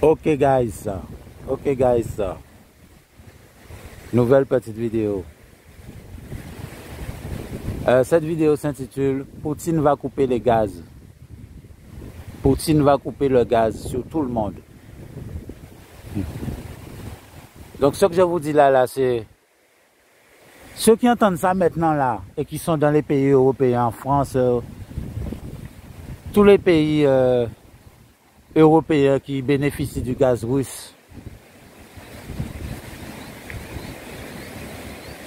Ok guys, nouvelle petite vidéo. Cette vidéo s'intitule Poutine va couper les gaz. Poutine va couper le gaz sur tout le monde. Donc ce que je vous dis là, c'est ceux qui entendent ça maintenant là et qui sont dans les pays européens, en France, tous les pays européens qui bénéficient du gaz russe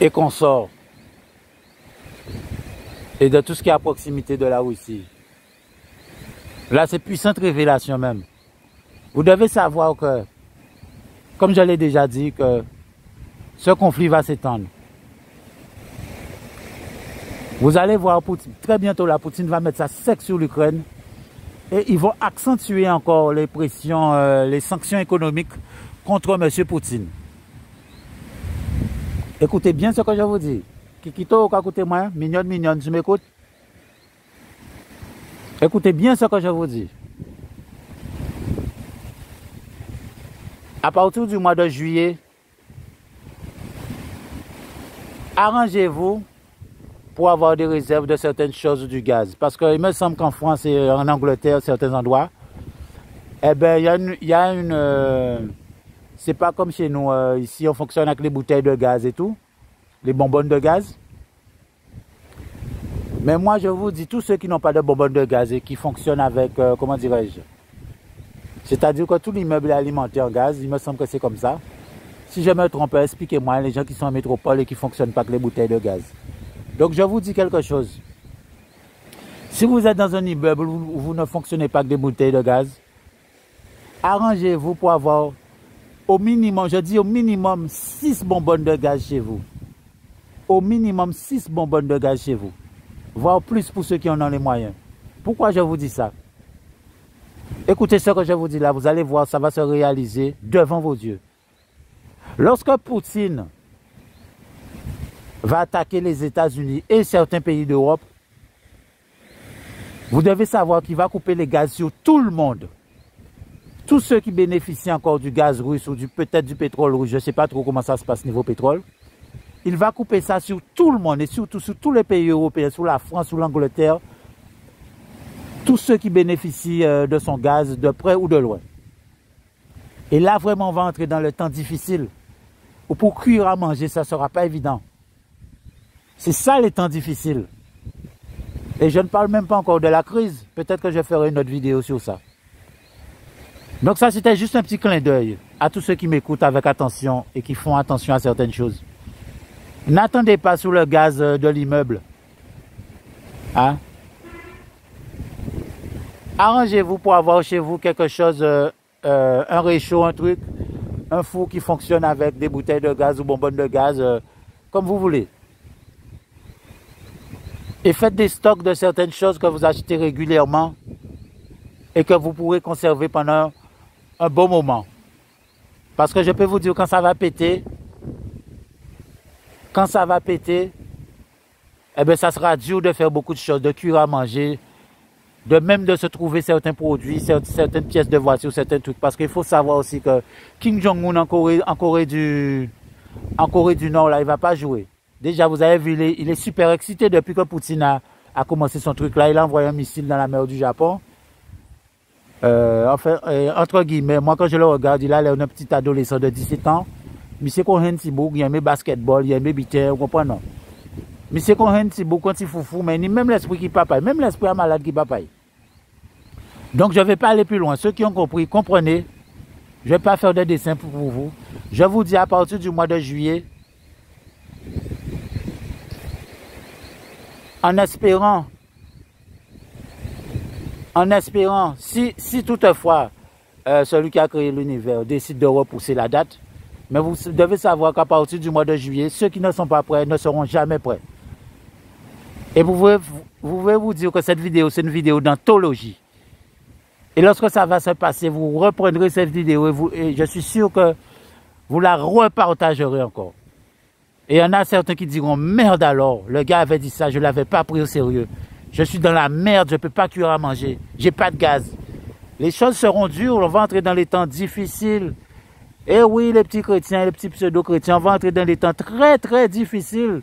et consorts et de tout ce qui est à proximité de la Russie. Là, c'est puissante révélation même. Vous devez savoir que, comme je l'ai déjà dit, que ce conflit va s'étendre. Vous allez voir, Poutine, très bientôt, la Poutine va mettre sa sec sur l'Ukraine et ils vont accentuer encore les pressions, les sanctions économiques contre M. Poutine. Écoutez bien ce que je vous dis. Kikito, écoutez-moi, mignonne, tu m'écoutes? Écoutez bien ce que je vous dis. À partir du mois de juillet, arrangez-vous pour avoir des réserves de certaines choses du gaz. Parce qu'il me semble qu'en France et en Angleterre, certains endroits, eh ben, il y a une c'est pas comme chez nous, ici on fonctionne avec les bouteilles de gaz et tout, les bonbonnes de gaz. Mais moi je vous dis, tous ceux qui n'ont pas de bonbonnes de gaz et qui fonctionnent avec, comment dirais-je, c'est-à-dire que tout l'immeuble est alimenté en gaz, il me semble que c'est comme ça. Si je me trompe, expliquez-moi les gens qui sont en métropole et qui ne fonctionnent pas avec les bouteilles de gaz. Donc je vous dis quelque chose. Si vous êtes dans un immeuble où vous ne fonctionnez pas avec des bouteilles de gaz, arrangez-vous pour avoir au minimum, je dis au minimum 6 bonbonnes de gaz chez vous. Au minimum 6 bonbonnes de gaz chez vous. Voire plus pour ceux qui en ont les moyens. Pourquoi je vous dis ça? Écoutez ce que je vous dis là, vous allez voir, ça va se réaliser devant vos yeux. Lorsque Poutine va attaquer les États-Unis et certains pays d'Europe, vous devez savoir qu'il va couper les gaz sur tout le monde. Tous ceux qui bénéficient encore du gaz russe ou peut-être du pétrole russe, je ne sais pas trop comment ça se passe niveau pétrole, il va couper ça sur tout le monde et surtout sur tous les pays européens, sur la France, sur l'Angleterre, tous ceux qui bénéficient de son gaz de près ou de loin. Et là, vraiment, on va entrer dans le temps difficile où pour cuire à manger, ça ne sera pas évident. C'est ça les temps difficiles. Et je ne parle même pas encore de la crise. Peut-être que je ferai une autre vidéo sur ça. Donc ça, c'était juste un petit clin d'œil à tous ceux qui m'écoutent avec attention et qui font attention à certaines choses. N'attendez pas sur le gaz de l'immeuble. Hein? Arrangez-vous pour avoir chez vous quelque chose, un réchaud, un truc, un four qui fonctionne avec des bouteilles de gaz ou bonbonnes de gaz, comme vous voulez. Et faites des stocks de certaines choses que vous achetez régulièrement et que vous pourrez conserver pendant un bon moment. Parce que je peux vous dire, quand ça va péter, eh bien, ça sera dur de faire beaucoup de choses, de cuire à manger, même de se trouver certains produits, certaines pièces de voiture, certains trucs. Parce qu'il faut savoir aussi que Kim Jong-un en Corée du Nord, là, il ne va pas jouer. Déjà, vous avez vu, il est super excité depuis que Poutine a commencé son truc là. Il a envoyé un missile dans la mer du Japon. Enfin, entre guillemets, moi quand je le regarde, il a l'air d'un petit adolescent de 17 ans. Monsieur Cohen Tibouk, il aime le basketball, il aime le biter, vous comprenez? Monsieur Cohen Tibouk, quand il foufou, mais il a même l'esprit qui papaye, même l'esprit malade qui papaye. Donc je ne vais pas aller plus loin. Ceux qui ont compris, comprenez. Je ne vais pas faire de dessin pour vous. Je vous dis à partir du mois de juillet, en espérant, si toutefois celui qui a créé l'univers décide de repousser la date, mais vous devez savoir qu'à partir du mois de juillet, ceux qui ne sont pas prêts ne seront jamais prêts. Et vous pouvez vous dire que cette vidéo, c'est une vidéo d'anthologie. Et lorsque ça va se passer, vous reprendrez cette vidéo et je suis sûr que vous la repartagerez encore. Et il y en a certains qui diront, merde alors, le gars avait dit ça, je ne l'avais pas pris au sérieux. Je suis dans la merde, je ne peux pas cuire à manger, j'ai pas de gaz. Les choses seront dures, on va entrer dans les temps difficiles. Et oui, les petits chrétiens, les petits pseudo-chrétiens, on va entrer dans des temps très, très difficiles.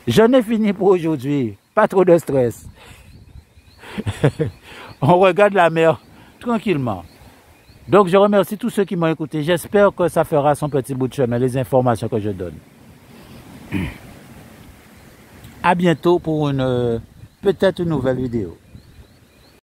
J'en ai fini pour aujourd'hui. Pas trop de stress. On regarde la mer tranquillement. Donc, je remercie tous ceux qui m'ont écouté. J'espère que ça fera son petit bout de chemin, les informations que je donne. À bientôt pour peut-être une nouvelle vidéo.